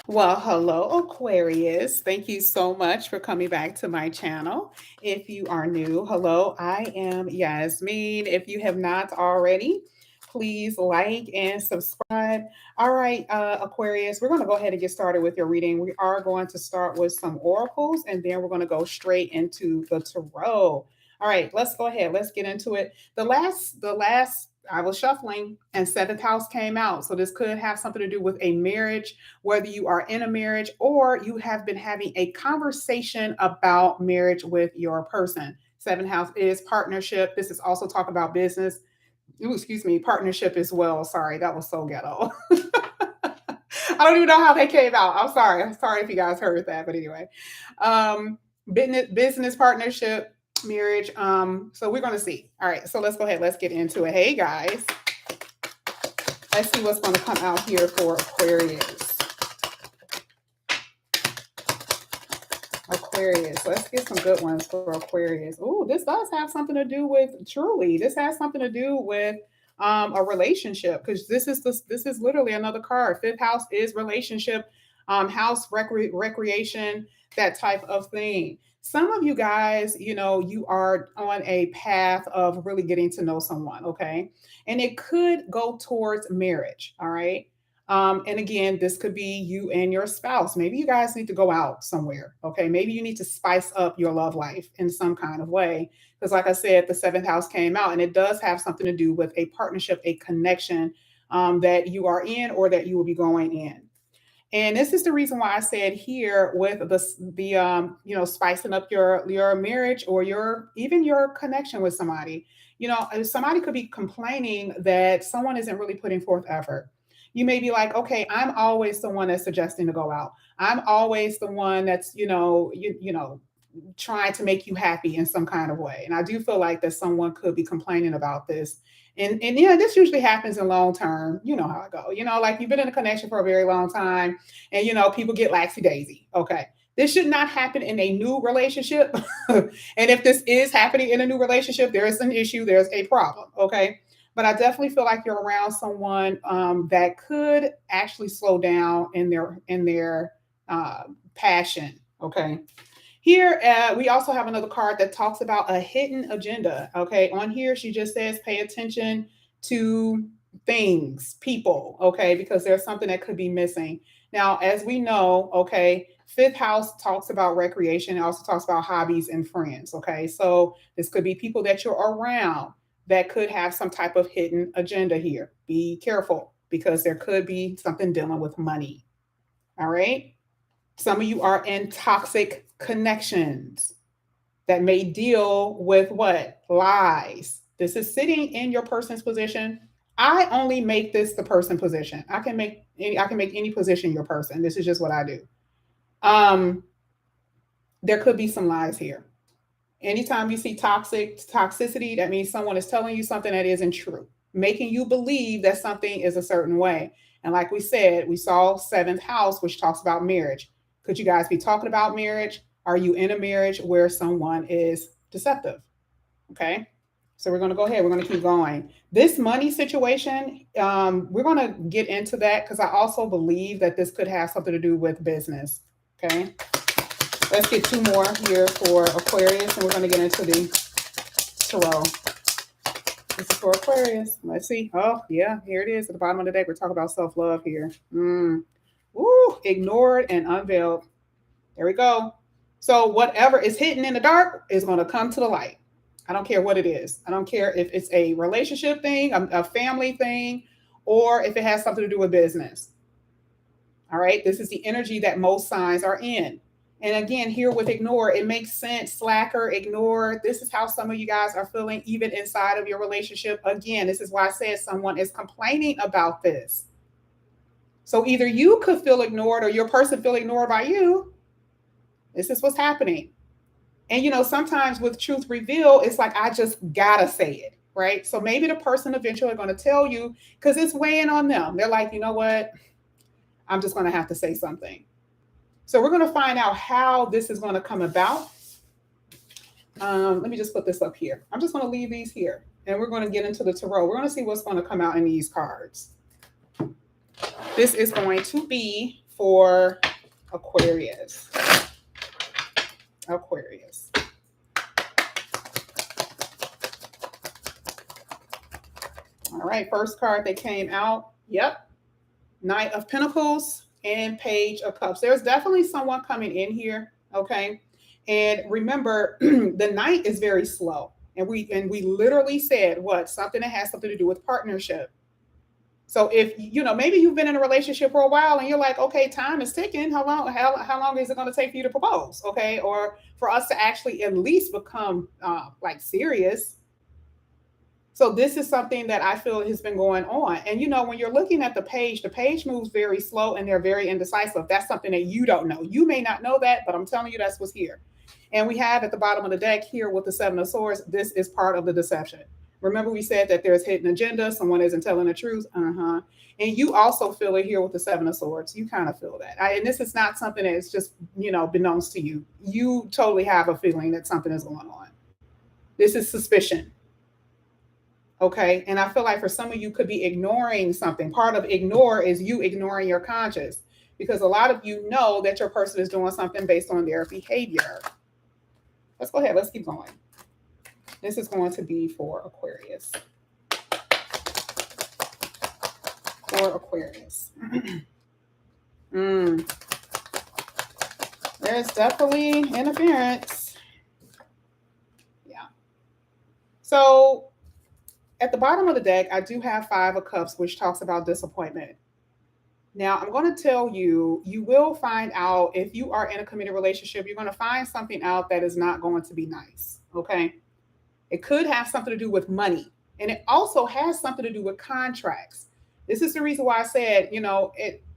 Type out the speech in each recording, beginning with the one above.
Well, hello, Aquarius. Thank you so much for coming back to my channel. If you are new, hello, I am Yasmin. If you have not already, please like and subscribe. All right, Aquarius, we're going to go ahead and get started with your reading. We are going to start with some oracles and then we're going to go straight into the tarot. All right, let's go ahead. Let's get into it. The last I was shuffling and seventh house came out. So this could have something to do with a marriage, whether you are in a marriage or you have been having a conversation about marriage with your person. Seventh house is partnership. This is also talk about business. Ooh, excuse me, partnership as well. Sorry, that was so ghetto. I don't even know how that came out. I'm sorry. I'm sorry if you guys heard that, but anyway, business partnership, marriage. So we're gonna see. All right, so let's go ahead. Let's get into it. Hey guys, let's see what's going to come out here for Aquarius. Aquarius. Let's get some good ones for Aquarius. Oh, this does have something to do with truly. This has something to do with a relationship because this is literally another card. Fifth house is relationship, house recreation, that type of thing. Some of you guys, you are on a path of really getting to know someone, okay? And it could go towards marriage, all right? And again, this could be you and your spouse. Maybe you guys need to go out somewhere. Okay. Maybe you need to spice up your love life in some kind of way. Because, like I said, the seventh house came out and it does have something to do with a partnership, a connection that you are in or that you will be going in. And this is the reason why I said here with spicing up your marriage or your even your connection with somebody. Somebody could be complaining that someone isn't really putting forth effort. You may be like, okay, I'm always the one that's suggesting to go out. I'm always the one that's trying to make you happy in some kind of way. And I do feel like that someone could be complaining about this. And this usually happens in long term. You know how I go. Like you've been in a connection for a very long time, and people get laxy daisy. Okay. This should not happen in a new relationship. And if this is happening in a new relationship, there is an issue, there's a problem. Okay. But I definitely feel like you're around someone that could actually slow down in their passion. Okay. Here, we also have another card that talks about a hidden agenda. Okay, on here, she just says pay attention to things, people, okay, because there's something that could be missing. Now, as we know, okay, fifth house talks about recreation. It also talks about hobbies and friends. Okay, so this could be people that you're around that could have some type of hidden agenda here. Be careful because there could be something dealing with money. All right. Some of you are in toxic connections that may deal with what? Lies. This is sitting in your person's position. I only make this the person position. I can make any position your person. This is just what I do. Um, there could be some lies here. Anytime you see toxicity, that means someone is telling you something that isn't true, making you believe that something is a certain way. And like we said, we saw seventh house, which talks about marriage. Could you guys be talking about marriage? Are you in a marriage where someone is deceptive? Okay. So we're going to go ahead. We're going to keep going. This money situation, we're going to get into that because I also believe that this could have something to do with business. Okay. Let's get two more here for Aquarius, and we're going to get into the tarot. This is for Aquarius. Let's see. Oh, yeah, here it is at the bottom of the deck. We're talking about self-love here. Woo, ignored and unveiled. There we go. So whatever is hidden in the dark is going to come to the light. I don't care what it is. I don't care if it's a relationship thing, a family thing, or if it has something to do with business. All right. This is the energy that most signs are in. And again, here with ignore, it makes sense. Slacker, ignore. This is how some of you guys are feeling, even inside of your relationship. Again, this is why I said someone is complaining about this. So either you could feel ignored or your person feel ignored by you. This is what's happening. And sometimes with truth reveal, it's like I just gotta say it, right? So maybe the person eventually going to tell you because it's weighing on them. They're like, you know what? I'm just going to have to say something. So we're going to find out how this is going to come about. Let me just put this up here. I'm just going to leave these here and we're going to get into the tarot. We're going to see what's going to come out in these cards. This is going to be for Aquarius. Aquarius. All right, first card that came out. Yep. Knight of Pentacles and Page of Cups. There's definitely someone coming in here, okay? And remember, the Knight is very slow. And we literally said what? Something that has something to do with partnership. So if maybe you've been in a relationship for a while and you're like, okay, time is ticking. How long is it going to take for you to propose? Okay, or for us to actually at least become like serious. So this is something that I feel has been going on. And when you're looking at the page moves very slow and they're very indecisive. That's something that you don't know. You may not know that, but I'm telling you that's what's here. And we have at the bottom of the deck here with the Seven of Swords, this is part of the deception. Remember we said that there's hidden agenda, someone isn't telling the truth. And you also feel it here with the Seven of Swords. You kind of feel that. And this is not something that's just, belongs to you. You totally have a feeling that something is going on. This is suspicion. Okay. And I feel like for some of you could be ignoring something. Part of ignore is you ignoring your conscience, because a lot of you know that your person is doing something based on their behavior. Let's go ahead. Let's keep going. This is going to be for Aquarius. For Aquarius. There's definitely interference. Yeah. So at the bottom of the deck, I do have Five of Cups, which talks about disappointment. Now, I'm going to tell you, you will find out if you are in a committed relationship, you're going to find something out that is not going to be nice. Okay. It could have something to do with money. And it also has something to do with contracts. This is the reason why I said,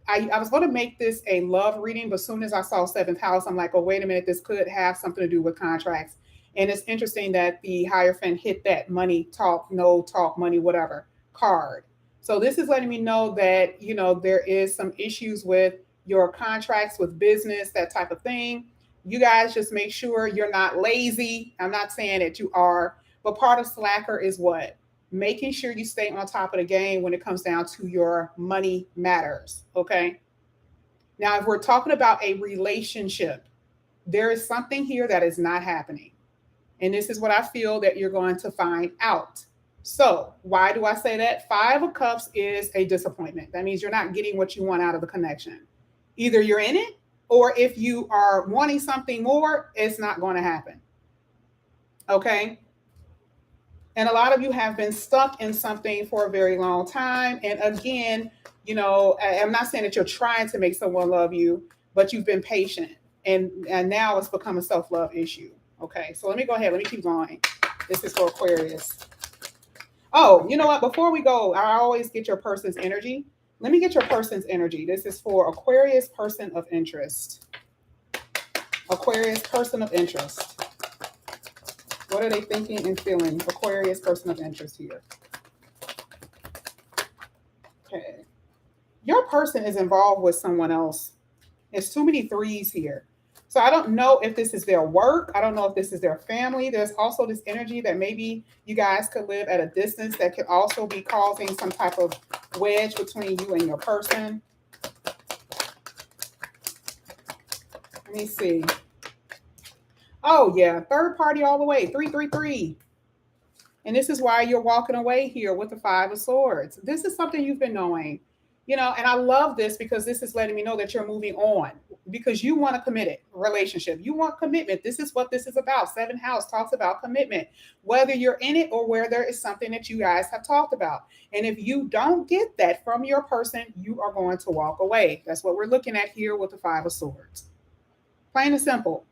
I was going to make this a love reading, but as soon as I saw seventh house, I'm like, oh, wait a minute, this could have something to do with contracts. And it's interesting that the Hierophant hit that money talk, no talk, money, whatever card. So this is letting me know that, there is some issues with your contracts, with business, that type of thing. You guys just make sure you're not lazy. I'm not saying that you are, but part of slacker is what? Making sure you stay on top of the game when it comes down to your money matters. Okay. Now, if we're talking about a relationship, there is something here that is not happening. And this is what I feel that you're going to find out. So why do I say that? Five of Cups is a disappointment. That means you're not getting what you want out of the connection. Either you're in it, or if you are wanting something more, it's not going to happen. Okay. And a lot of you have been stuck in something for a very long time. And again, I'm not saying that you're trying to make someone love you, but you've been patient. And now it's become a self-love issue. Okay. So let me go ahead. Let me keep going. This is for Aquarius. Oh, you know what? Before we go, I always get your person's energy. Let me get your person's energy. This is for Aquarius, person of interest. Aquarius, person of interest. What are they thinking and feeling? Aquarius, person of interest here. Okay. Your person is involved with someone else. There's too many threes here. So I don't know if this is their work. I don't know if this is their family. There's also this energy that maybe you guys could live at a distance that could also be causing some type of wedge between you and your person. Let me see. Oh, yeah. Third party all the way. 333. And this is why you're walking away here with the Five of Swords. This is something you've been knowing. And I love this because this is letting me know that you're moving on because you want a committed relationship. You want commitment. This is what this is about. Seventh house talks about commitment, whether you're in it or where there is something that you guys have talked about. And if you don't get that from your person, you are going to walk away. That's what we're looking at here with the Five of Swords. Plain and simple.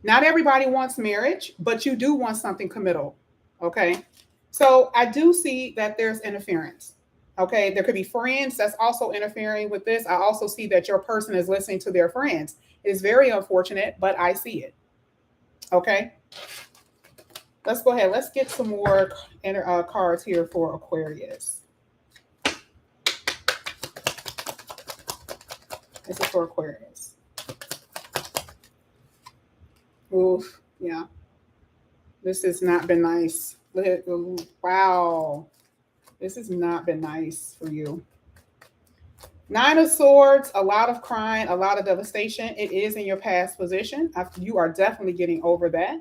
Not everybody wants marriage, but you do want something committal. Okay. So I do see that there's interference. Okay, there could be friends that's also interfering with this. I also see that your person is listening to their friends. It's very unfortunate, but I see it. Okay, let's go ahead. Let's get some more cards here for Aquarius. This is for Aquarius. Oof, yeah. This has not been nice. Wow. This has not been nice for you. Nine of Swords, a lot of crying, a lot of devastation. It is in your past position. You are definitely getting over that.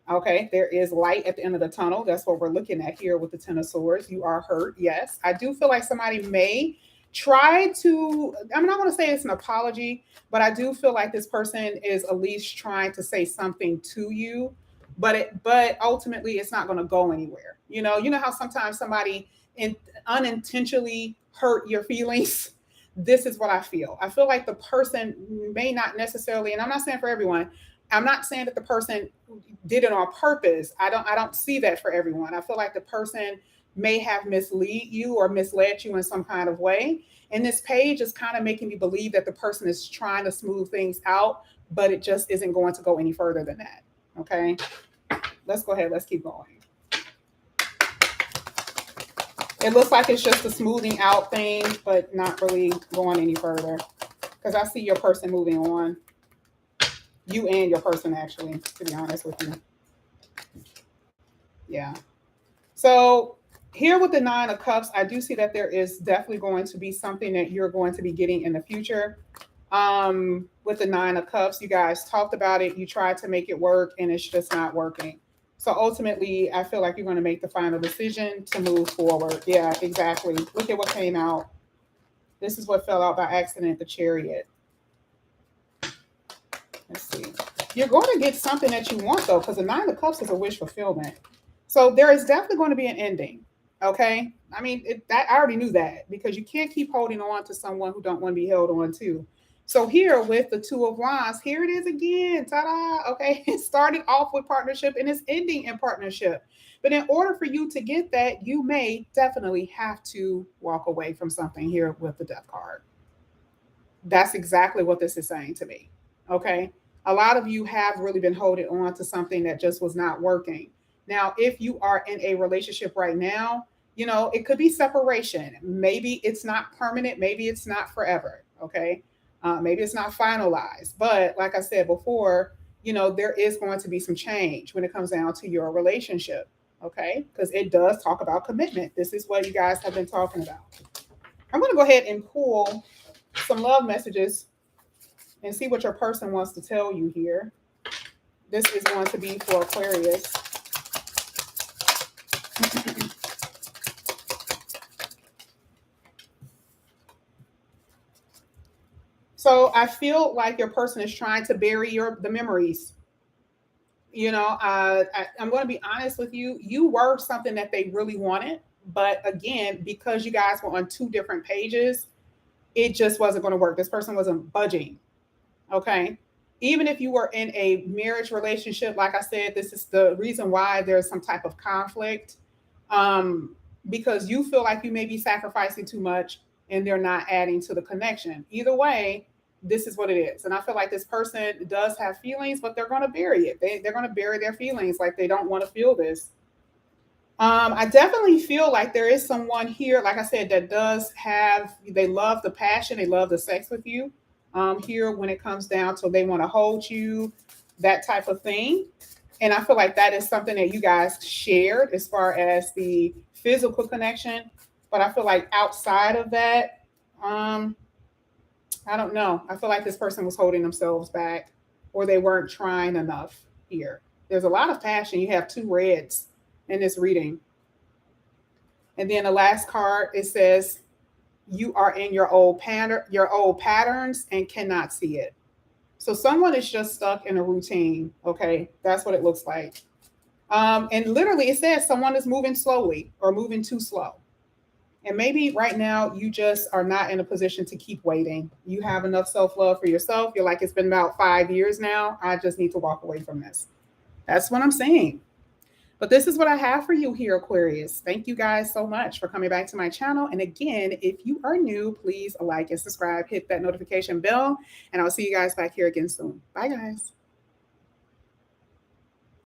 Okay, there is light at the end of the tunnel. That's what we're looking at here with the Ten of Swords. You are hurt. Yes, I do feel like somebody may try to, I'm not going to say it's an apology, but I do feel like this person is at least trying to say something to you, but ultimately it's not going to go anywhere. You know how sometimes somebody unintentionally hurt your feelings. This is what I feel. I feel like the person may not necessarily, and I'm not saying for everyone, I'm not saying that the person did it on purpose. I don't see that for everyone. I feel like the person may have mislead you or misled you in some kind of way. And this page is kind of making me believe that the person is trying to smooth things out, but it just isn't going to go any further than that. Okay. Let's go ahead. Let's keep going. It looks like it's just a smoothing out thing, but not really going any further. Because I see your person moving on. You and your person, actually, to be honest with you. Yeah. So here with the Nine of Cups, I do see that there is definitely going to be something that you're going to be getting in the future. With the Nine of Cups, you guys talked about it. You tried to make it work, and it's just not working. So ultimately, I feel like you're going to make the final decision to move forward. Yeah, exactly. Look at what came out. This is what fell out by accident, the Chariot. Let's see. You're going to get something that you want, though, because the Nine of Cups is a wish fulfillment. So there is definitely going to be an ending. Okay. I mean, that I already knew that, because you can't keep holding on to someone who don't want to be held on to. So here with the Two of Wands, here it is again. Ta-da. Okay. It started off with partnership and it's ending in partnership. But in order for you to get that, you may definitely have to walk away from something here with the Death card. That's exactly what this is saying to me. Okay. A lot of you have really been holding on to something that just was not working. Now, if you are in a relationship right now, it could be separation. Maybe it's not permanent. Maybe it's not forever. Okay. Maybe it's not finalized. But like I said before, there is going to be some change when it comes down to your relationship. Okay. Because it does talk about commitment. This is what you guys have been talking about. I'm going to go ahead and pull some love messages and see what your person wants to tell you here. This is going to be for Aquarius. So I feel like your person is trying to bury the memories. I'm going to be honest with you. You were something that they really wanted, but again, because you guys were on two different pages, it just wasn't going to work. This person wasn't budging. Okay. Even if you were in a marriage relationship, like I said, this is the reason why there's some type of conflict. Because you feel like you may be sacrificing too much and they're not adding to the connection. Either way, this is what it is. And I feel like this person does have feelings, but they're going to bury it. They're going to bury their feelings, like they don't want to feel this. I definitely feel like there is someone here, like I said, that they love the passion, they love the sex with you. Here, when it comes down to they want to hold you, that type of thing. And I feel like that is something that you guys shared as far as the physical connection. But I feel like outside of that, I don't know. I feel like this person was holding themselves back or they weren't trying enough here. There's a lot of passion. You have two reds in this reading. And then the last card, it says, you are in your old patterns and cannot see it. So someone is just stuck in a routine. Okay. That's what it looks like. And literally it says someone is moving slowly or moving too slow. And maybe right now you just are not in a position to keep waiting. You have enough self-love for yourself. You're like, it's been about 5 years now. I just need to walk away from this. That's what I'm saying. But this is what I have for you here, Aquarius. Thank you guys so much for coming back to my channel. And again, if you are new, please like and subscribe, hit that notification bell, and I'll see you guys back here again soon. Bye, guys.